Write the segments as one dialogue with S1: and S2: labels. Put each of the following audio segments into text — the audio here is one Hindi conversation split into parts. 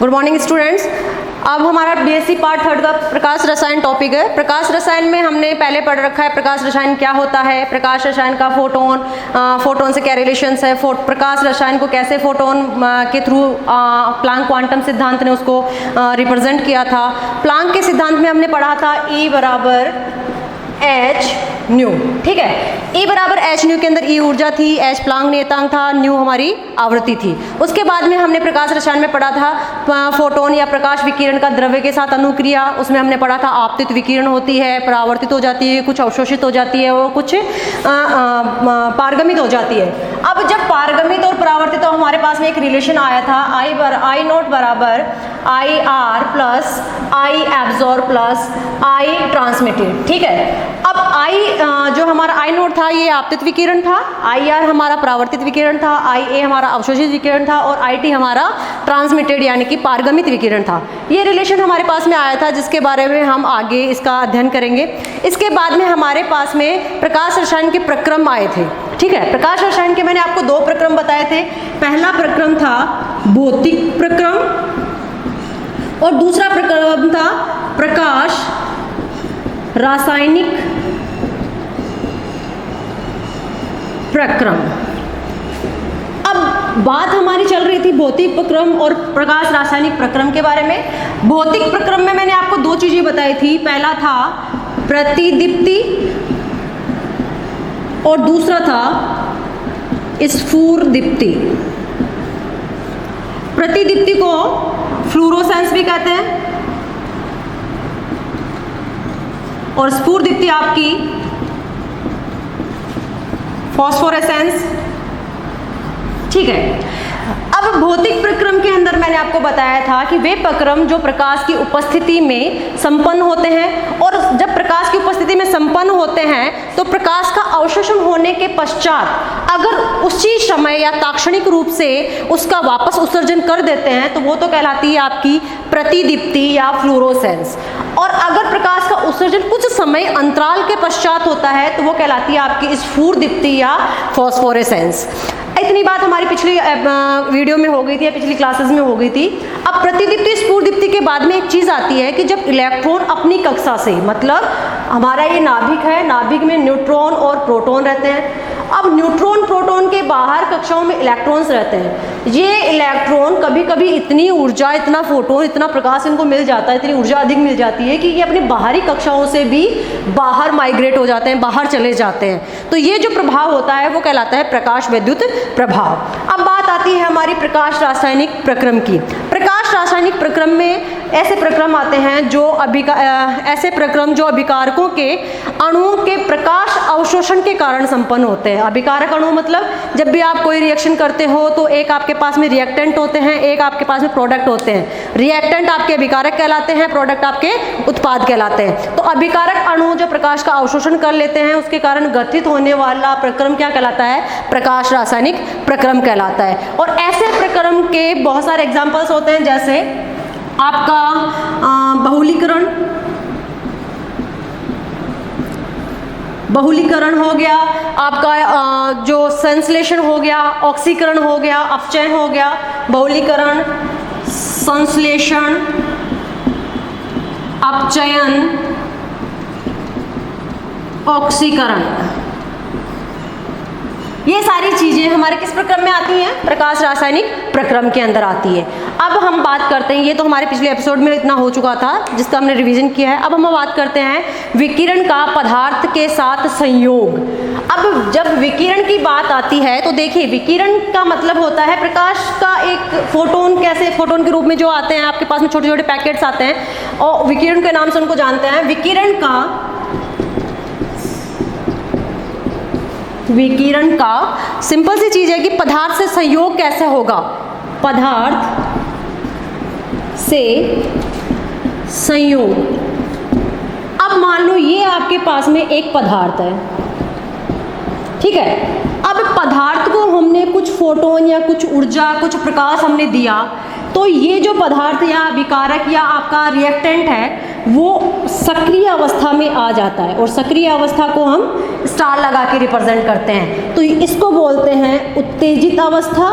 S1: Good morning students. अब हमारा बीएससी पार्ट 3 का प्रकाश रसायन टॉपिक है। प्रकाश रसायन में हमने पहले पढ़ रखा है प्रकाश रसायन क्या होता है, प्रकाश रसायन का फोटोन से क्या रिलेशंस है, प्रकाश रसायन को कैसे फोटोन के थ्रू प्लांक क्वांटम सिद्धांत ने उसको रिप्रेजेंट किया था। प्लांक के सिद्धांत में हमने पढ़ा था E बराबर एच न्यू, ठीक है। E बराबर एच न्यू के अंदर E ऊर्जा थी, एच प्लांक नियतांक था, न्यू हमारी आवृत्ति थी। उसके बाद में हमने प्रकाश रसायन में पढ़ा था फोटोन या प्रकाश विकिरण का द्रव्य के साथ अनुक्रिया। उसमें हमने पढ़ा था आपतित विकिरण होती है, परावर्तित हो जाती है, कुछ अवशोषित हो जाती है और कुछ पारगमित हो जाती है। अब जब पारगमित और परावर्तित तो हमारे पास में एक रिलेशन आया था आई नोट बराबर I R plus I absorb plus I transmitted, ठीक है। अब आई जो हमारा आई नोट था ये आपतित विकिरण था, आई आर हमारा परावर्तित विकिरण था, आई ए हमारा अवशोषित विकिरण था और आई टी हमारा ट्रांसमिटेड यानी कि पारगमित विकिरण था। ये रिलेशन हमारे पास में आया था जिसके बारे में हम आगे इसका अध्ययन करेंगे। इसके बाद में हमारे पास में प्रकाश रसायन के प्रक्रम आए थे, ठीक है। प्रकाश रसायन के मैंने आपको 2 प्रक्रम बताए थे। पहला प्रक्रम था भौतिक प्रक्रम और दूसरा प्रक्रम था प्रकाश रासायनिक प्रक्रम। अब बात हमारी चल रही थी भौतिक प्रक्रम और प्रकाश रासायनिक प्रक्रम के बारे में। भौतिक प्रक्रम में मैंने आपको 2 चीजें बताई थी। पहला था प्रतिदीप्ति और दूसरा था स्फुरदीप्ति। प्रतिदीप्ति को फ्लूरोसेंस भी कहते हैं और स्फुरदीप्ति आपकी फॉस्फोरेसेंस, ठीक है। अब भौतिक प्रक्रम के अंदर मैंने आपको बताया था कि वे प्रक्रम जो प्रकाश की उपस्थिति में संपन्न होते हैं और जब प्रकाश की उपस्थिति में संपन्न होते हैं तो प्रकाश का अवशोषण होने के पश्चात अगर उसी समय या ताक्षणिक रूप से उसका वापस उत्सर्जन कर देते हैं तो वो तो कहलाती है आपकी प्रतिदीप्ति या फ्लूरोसेंस। और अगर प्रकाश का उत्सर्जन कुछ समय अंतराल के पश्चात होता है तो वो कहलाती है आपकी स्फुरदीप्ति या फॉस्फोरेसेंस। इतनी बात हमारी पिछली वीडियो में हो गई थी या पिछली क्लासेस में हो गई थी। अब प्रतिदीप्ति स्फुरदीप्ति के बाद में एक चीज आती है कि जब इलेक्ट्रॉन अपनी कक्षा से, मतलब हमारा ये नाभिक है, नाभिक में न्यूट्रॉन और प्रोटॉन रहते हैं। अब न्यूट्रॉन प्रोटॉन के बाहर कक्षाओं में इलेक्ट्रॉन्स रहते हैं। ये इलेक्ट्रॉन कभी कभी इतनी ऊर्जा, इतना फोटोन, इतना प्रकाश इनको मिल जाता है, इतनी ऊर्जा अधिक मिल जाती है कि ये अपनी बाहरी कक्षाओं से भी बाहर माइग्रेट हो जाते हैं, बाहर चले जाते हैं। तो ये जो प्रभाव होता है वो कहलाता है प्रकाश विद्युत प्रभाव। अब बात आती है हमारी प्रकाश रासायनिक प्रक्रम की। प्रकाश रासायनिक प्रक्रम में ऐसे प्रक्रम आते हैं जो अभिकारकों के अणुओं के प्रकाश अवशोषण के कारण संपन्न होते हैं। अभिकारक अणु मतलब जब भी आप कोई रिएक्शन करते हो तो एक आपके पास में रिएक्टेंट होते हैं, एक आपके पास में प्रोडक्ट होते हैं। रिएक्टेंट आपके अभिकारक कहलाते हैं, प्रोडक्ट आपके उत्पाद कहलाते हैं। तो अभिकारक अणु जो प्रकाश का अवशोषण कर लेते हैं उसके कारण गठित होने वाला प्रक्रम क्या कहलाता है? प्रकाश रासायनिक प्रक्रम कहलाता है। और ऐसे प्रक्रम के बहुत सारे एग्जाम्पल्स होते हैं, जैसे आपका बहुलीकरण हो गया, आपका जो संश्लेषण हो गया, ऑक्सीकरण हो गया, अपचयन हो गया। बहुलीकरण, संश्लेषण, अपचयन, ऑक्सीकरण, ये सारी चीजें हमारे किस प्रक्रम में आती हैं? प्रकाश रासायनिक प्रक्रम के अंदर आती है। अब हम बात करते हैं, ये तो हमारे पिछले एपिसोड में इतना हो चुका था जिसका हमने रिवीजन किया है। अब हम बात करते हैं विकिरण का पदार्थ के साथ संयोग। अब जब विकिरण की बात आती है तो देखिए, विकिरण का मतलब होता है प्रकाश का एक फोटोन, कैसे फोटोन के रूप में जो आते हैं आपके पास में छोटे छोटे पैकेट्स आते हैं और विकिरण के नाम से उनको जानते हैं। विकिरण का सिंपल सी चीज है कि पदार्थ से संयोग कैसे होगा? पदार्थ से संयोग। अब मान लो ये आपके पास में एक पदार्थ है, ठीक है। अब पदार्थ को हमने कुछ फोटोन या कुछ ऊर्जा, कुछ प्रकाश हमने दिया, तो ये जो पदार्थ या विकारक या आपका रिएक्टेंट है वो सक्रिय अवस्था में आ जाता है और सक्रिय अवस्था को हम स्टार लगा के रिप्रेजेंट करते हैं। तो इसको बोलते हैं उत्तेजित अवस्था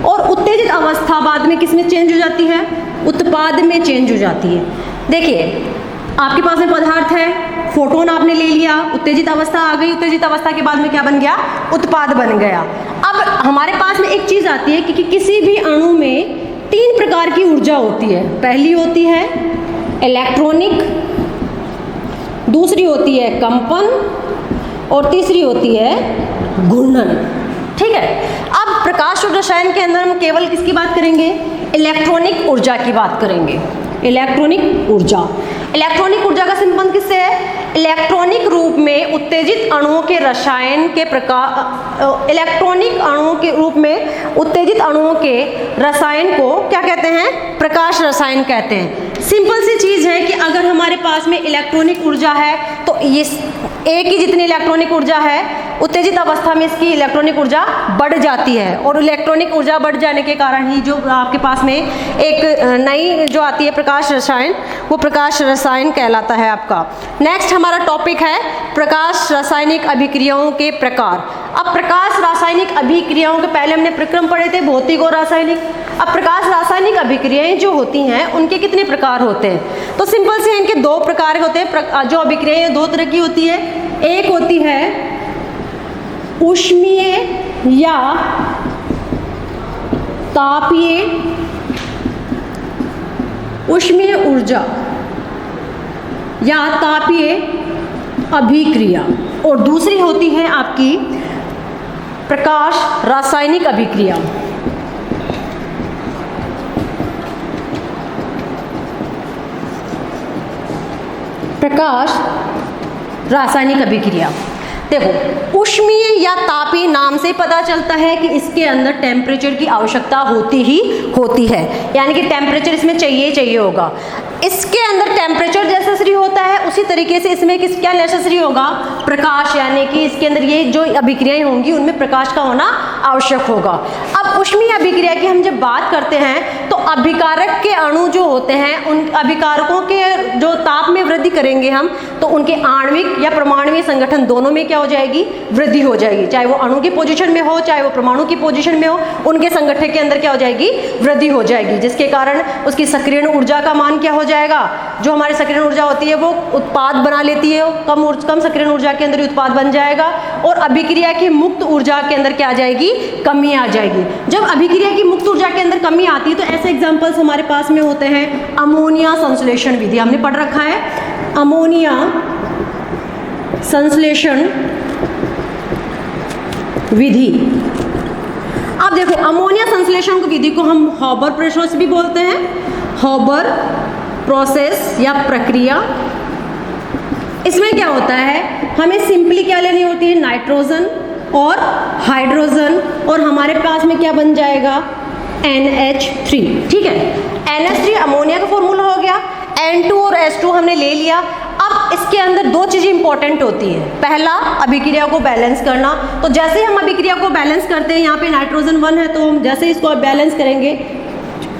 S1: और उत्तेजित अवस्था बाद में किस में चेंज हो जाती है, उत्पाद में चेंज हो जाती है। देखिए आपके पास में पदार्थ है, फोटोन आपने ले लिया, उत्तेजित अवस्था आ गई, उत्तेजित अवस्था के बाद में क्या बन गया, उत्पाद बन गया। अब हमारे पास में एक चीज आती है कि किसी भी अणु में 3 प्रकार की ऊर्जा होती है। पहली होती है इलेक्ट्रॉनिक, दूसरी होती है कंपन और तीसरी होती है घूर्णन। ठीक है, अब प्रकाश और रसायन के अंदर हम केवल किसकी बात करेंगे, इलेक्ट्रॉनिक ऊर्जा की बात करेंगे। इलेक्ट्रॉनिक ऊर्जा, इलेक्ट्रॉनिक ऊर्जा का संबंध किससे है, इलेक्ट्रॉनिक रूप में उत्तेजित अणुओं के रसायन के प्रकार, इलेक्ट्रॉनिक अणुओं के रूप में उत्तेजित अणुओं के रसायन को क्या कहते हैं, प्रकाश रसायन कहते हैं। सिंपल सी चीज है कि अगर हमारे पास में इलेक्ट्रॉनिक ऊर्जा है तो ये एक ही जितनी इलेक्ट्रॉनिक ऊर्जा है, उत्तेजित अवस्था में इसकी इलेक्ट्रॉनिक ऊर्जा बढ़ जाती है, और इलेक्ट्रॉनिक ऊर्जा बढ़ जाने के कारण ही जो आपके पास में एक नई जो आती है प्रकाश रसायन, वो प्रकाश रसायन कहलाता है आपका। नेक्स्ट हमारा टॉपिक है प्रकाश रासायनिक अभिक्रियाओं के प्रकार। अब प्रकाश रासायनिक अभिक्रियाओं के पहले हमने प्रक्रम पढ़े थे, भौतिक और रासायनिक। अब प्रकाश रासायनिक अभिक्रियाएं जो होती हैं उनके कितने प्रकार होते हैं, तो सिंपल से इनके 2 प्रकार होते हैं। जो अभिक्रियाएं 2 तरह की होती है, एक होती है ऊष्मीय या तापीय, ऊष्मीय ऊर्जा या तापीय अभिक्रिया, और दूसरी होती है आपकी प्रकाश रासायनिक अभिक्रिया। प्रकाश रासायनिक अभिक्रिया, देखो ऊष्मीय या तापीय नाम से पता चलता है कि इसके अंदर टेम्परेचर की आवश्यकता होती ही होती है, यानी कि टेम्परेचर इसमें चाहिए होगा। इसके अंदर टेम्परेचर नेसेसरी होता है, उसी तरीके से इसमें क्या नेसेसरी होगा, प्रकाश, यानी कि इसके अंदर ये जो अभिक्रियाएं होंगी उनमें प्रकाश का होना आवश्यक होगा। अब ऊष्मीय अभिक्रिया की हम जब बात करते हैं तो अभिकारक के अणु जो होते हैं, उन अभिकारकों के जो ताप में वृद्धि करेंगे हम, तो उनके आणविक या परमाणुवीय संगठन दोनों में क्या हो जाएगी, वृद्धि हो जाएगी। चाहे वो अणु की पोजीशन में हो, चाहे वो परमाणु की पोजीशन में हो, उनके संगठन के अंदर क्या हो जाएगी, वृद्धि हो जाएगी, जिसके कारण उसकी सक्रियण ऊर्जा का मान क्या हो जाएगा, जो हमारी सक्रियण ऊर्जा होती है वो उत्पाद बना लेती है, कम सक्रियण ऊर्जा के अंदर ही उत्पाद बन जाएगा, और अभिक्रिया की मुक्त ऊर्जा के अंदर क्या आ जाएगी, कमी आ जाएगी। जब अभिक्रिया की मुक्त ऊर्जा के अंदर कमी आती है तो ऐसे एग्जांपल्स हमारे पास में होते हैं अमोनिया संश्लेषण विधि, हमने पढ़ रखा है अमोनिया संश्लेषण विधि। अब देखो अमोनिया संश्लेषण विधि को हम हॉबर प्रोसेस भी बोलते हैं, हॉबर प्रोसेस या प्रक्रिया। इसमें क्या होता है, हमें सिंपली क्या लेनी होती है, नाइट्रोजन और हाइड्रोजन, और हमारे पास में क्या बन जाएगा, NH3। ठीक है, NH3 अमोनिया का फॉर्मूला हो गया, N2 और H2 हमने ले लिया। अब इसके अंदर 2 चीज़ें इंपॉर्टेंट होती है, पहला अभिक्रिया को बैलेंस करना। तो जैसे हम अभिक्रिया को बैलेंस करते हैं, यहाँ पे नाइट्रोजन 1 है तो हम जैसे इसको बैलेंस करेंगे,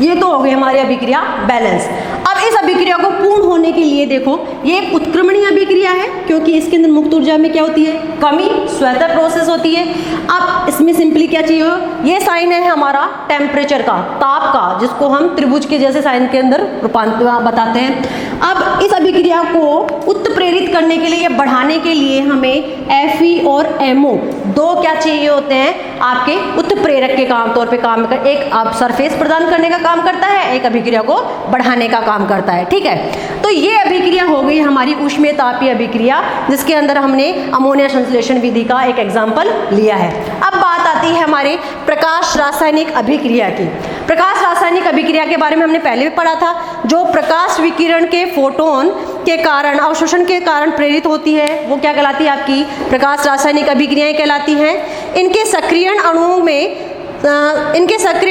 S1: ये तो हो गई हमारी अभिक्रिया बैलेंस। अब इस अभिक्रिया को पूर्ण होने के लिए देखो, ये एक उत्क्रमणीय अभिक्रिया है क्योंकि इसके अंदर मुक्त ऊर्जा में क्या होती है, कमी, स्वतः प्रोसेस होती है। अब इसमें सिंपली क्या चाहिए, ये साइन है हमारा टेम्परेचर का, ताप का, जिसको हम त्रिभुज के जैसे साइन के अंदर रूपांतर बताते हैं। अब इस अभिक्रिया को उत्प्रेरित करने के लिए या बढ़ाने के लिए हमें Fe और MO 2 क्या चाहिए होते हैं, आपके उत्प्रेरक के काम तौर पे काम कर, एक आप सरफेस प्रदान करने का काम करता है, एक अभिक्रिया को बढ़ाने का काम करता है। ठीक है, तो ये अभिक्रिया हो गई हमारी ऊष्मीय तापीय अभिक्रिया, जिसके अंदर हमने अमोनिया संश्लेषण विधि का एक एग्जाम्पल लिया है। अब बात आती है हमारे प्रकाश रासायनिक अभिक्रिया की। प्रकाश रासायनिक अभिक्रिया के बारे में हमने पहले भी पढ़ा था, जो प्रकाश विकिरण के फोटोन के कारण, अवशोषण के कारण प्रेरित होती है, वो क्या कहलाती है, आपकी प्रकाश रासायनिक अभिक्रियाएं कहलाती हैं। इनके सक्रियण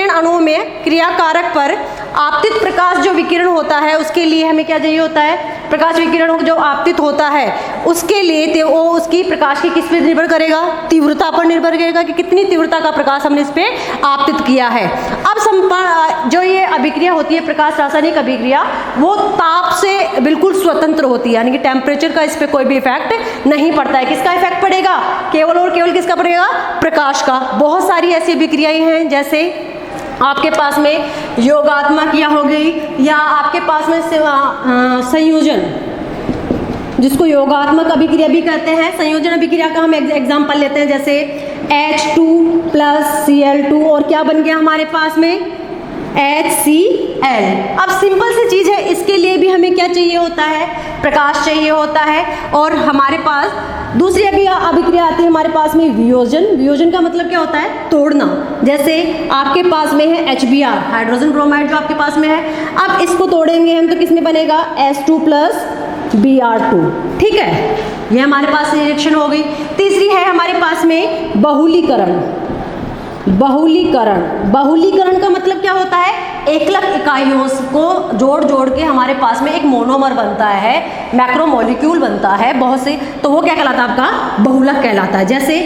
S1: अणुओं में क्रियाकारक पर आपतित प्रकाश जो विकिरण होता है, उसके लिए हमें क्या चाहिए होता है, प्रकाश विकिरण जो आपतित होता है उसके लिए वो उसकी प्रकाश की किस पे निर्भर करेगा, तीव्रता पर निर्भर करेगा कि कितनी तीव्रता का प्रकाश हमने इस पे आपतित किया है। अब जो ये अभिक्रिया होती है प्रकाश रासायनिक अभिक्रिया, वो ताप से बिल्कुल स्वतंत्र होती है, यानी कि टेम्परेचर का इस पर कोई भी इफेक्ट नहीं पड़ता है। किसका इफेक्ट पड़ेगा, केवल और केवल किसका पड़ेगा, प्रकाश का। बहुत सारी ऐसी अभिक्रियाएं हैं, जैसे आपके पास में योगात्मक या हो गई, या आपके पास में संयोजन, जिसको योगात्मक अभिक्रिया भी कहते हैं। संयोजन अभिक्रिया का हम एग्जाम्पल लेते हैं, जैसे H2 + Cl2 और क्या बन गया हमारे पास में HCl। अब सिंपल सी चीज़ है, इसके लिए भी हमें क्या चाहिए होता है, प्रकाश चाहिए होता है। और हमारे पास दूसरी अभिक्रिया आती है हमारे पास में वियोजन। वियोजन का मतलब क्या होता है, तोड़ना। जैसे आपके पास में है HBr, हाइड्रोजन ब्रोमाइड जो आपके पास में है, अब इसको तोड़ेंगे हम तो किसमें बनेगा, H2 + Br2। ठीक है, ये हमारे पास रिएक्शन हो गई। तीसरी है हमारे पास में बहुलीकरण। बहुलीकरण का मतलब क्या होता है, एकलक इकाइयों को जोड़ जोड़ के हमारे पास में एक मोनोमर बनता है, मैक्रोमोलिक्यूल बनता है बहुत से, तो वो क्या कहलाता है, आपका बहुलक कहलाता है। जैसे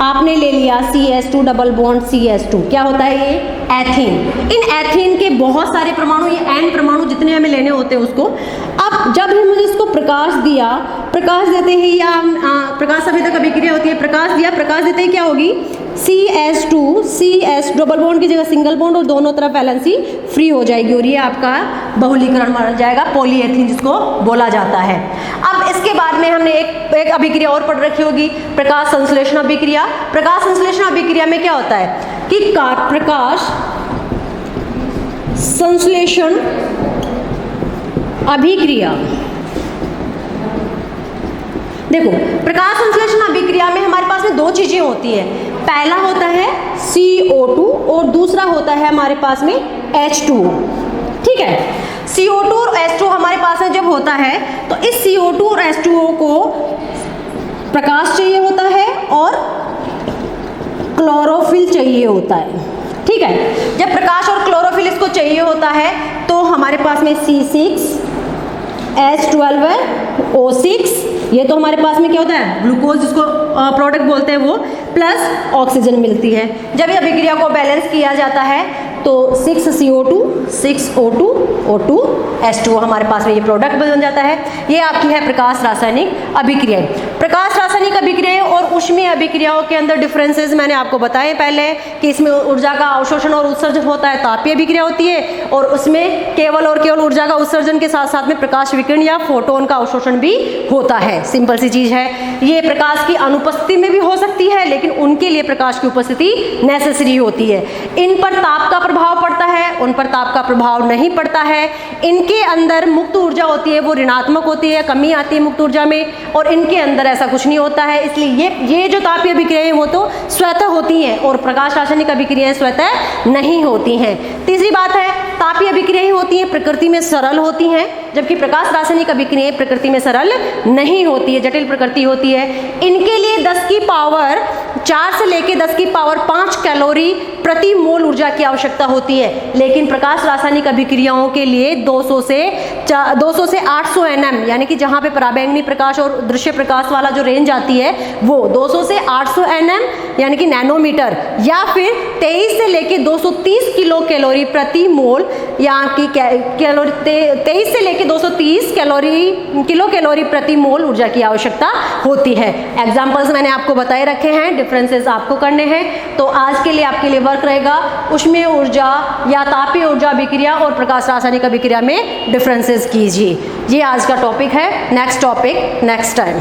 S1: आपने ले लिया CH2 डबल बॉन्ड CH2, क्या होता है ये, एथीन। इन एथीन के बहुत सारे परमाणु, ये N परमाणु जितने हमें लेने होते हैं उसको, अब जब हमने इसको प्रकाश दिया, प्रकाश देते ही या प्रकाश संवेदक अभिक्रिया होती है, प्रकाश दिया, प्रकाश देते ही क्या होगी, CH डबल बॉन्ड की जगह सिंगल बॉन्ड और दोनों तरफ वैलेंसी फ्री हो जाएगी और ये आपका बहुलीकरण बन जाएगा, पॉलीएथीन जिसको बोला जाता है। अब इसके बाद में हमने एक अभिक्रिया और पढ़ रखी होगी, प्रकाश संश्लेषण अभिक्रिया। प्रकाश संश्लेषण अभिक्रिया में क्या होता है कि प्रकाश संश्लेषण अभिक्रिया, देखो प्रकाश संश्लेषण अभिक्रिया में हमारे पास में दो चीजें होती है, पहला होता है CO2 और दूसरा होता है हमारे पास में H2O। ठीक है, CO2 और H2O हमारे पास में जब होता है तो इस CO2 और H2O को प्रकाश चाहिए होता है और क्लोरोफिल चाहिए होता है। ठीक है, जब प्रकाश और क्लोरोफिल इसको चाहिए होता है तो हमारे पास में C6H12 है, O6, ये तो हमारे पास में क्या होता है, ग्लूकोज जिसको प्रोडक्ट बोलते हैं वो, प्लस ऑक्सीजन मिलती है। जब ये अभिक्रिया को बैलेंस किया जाता है तो 6CO2 6O2 O2 H2O हमारे पास में ये प्रोडक्ट बन जाता है। ये आपकी है प्रकाश रासायनिक अभिक्रियाएं। प्रकाश रासायनिक अभिक्रियाएं और ऊष्मीय अभिक्रियाओं के अंदर डिफरेंसेस मैंने आपको बताए पहले कि इसमें ऊर्जा का अवशोषण और उत्सर्जन होता है, तापीय अभिक्रिया होती है, और उसमें केवल और केवल ऊर्जा का उत्सर्जन के साथ साथ में प्रकाश विकिरण या फोटोन का अवशोषण भी होता है। सिंपल सी चीज है, ये प्रकाश की अनुपस्थिति में भी हो सकती है, लेकिन उनके लिए प्रकाश की उपस्थिति नेसेसरी होती है। इन पर ताप का प्रभाव पड़ता है, उन पर ताप का प्रभाव नहीं पड़ता है। इनके अंदर मुक्त ऊर्जा होती है वो ऋणात्मक होती है, कमी आती है मुक्त ऊर्जा में, और इनके अंदर ऐसा कुछ नहीं होता है। इसलिए ये जो तापीय अभिक्रियाएं वो तो स्वतः होती हैं और प्रकाश रासायनिक अभिक्रियाएं स्वतः नहीं होती हैं। तीसरी बात है, तापीय अभिक्रियाएं होती हैं प्रकृति में सरल होती हैं, जबकि प्रकाश रासायनिक अभिक्रियाएं प्रकृति में सरल नहीं होती है, जटिल प्रकृति होती है। इनके लिए 10 की पावर 4 से लेकर 10 की पावर 5 कैलोरी प्रति मोल ऊर्जा की आवश्यकता होती है, लेकिन प्रकाश रासायनिक अभिक्रियाओं के लिए 200 से 800 nm, यानी कि जहाँ पे पराबैंगनी प्रकाश और दृश्य प्रकाश वाला जो रेंज आती है वो 200 से 800 nm यानी कि नैनोमीटर, या फिर 23 से लेकर 230 किलो कैलोरी प्रति मोल, यहाँ की कैलोरी 23 से लेकर 230 किलो कैलोरी प्रति मोल ऊर्जा की आवश्यकता होती है। एग्जाम्पल्स मैंने आपको बताए रखे हैं, डिफरेंसेस आपको करने हैं। तो आज के लिए आपके लिए वर्क रहेगा ऊष्मीय ऊर्जा या तापीय ऊर्जा अभिक्रिया और प्रकाश रासायनिक अभिक्रिया में डिफरेंसेस कीजिए। ये आज का टॉपिक है। Next topic next time.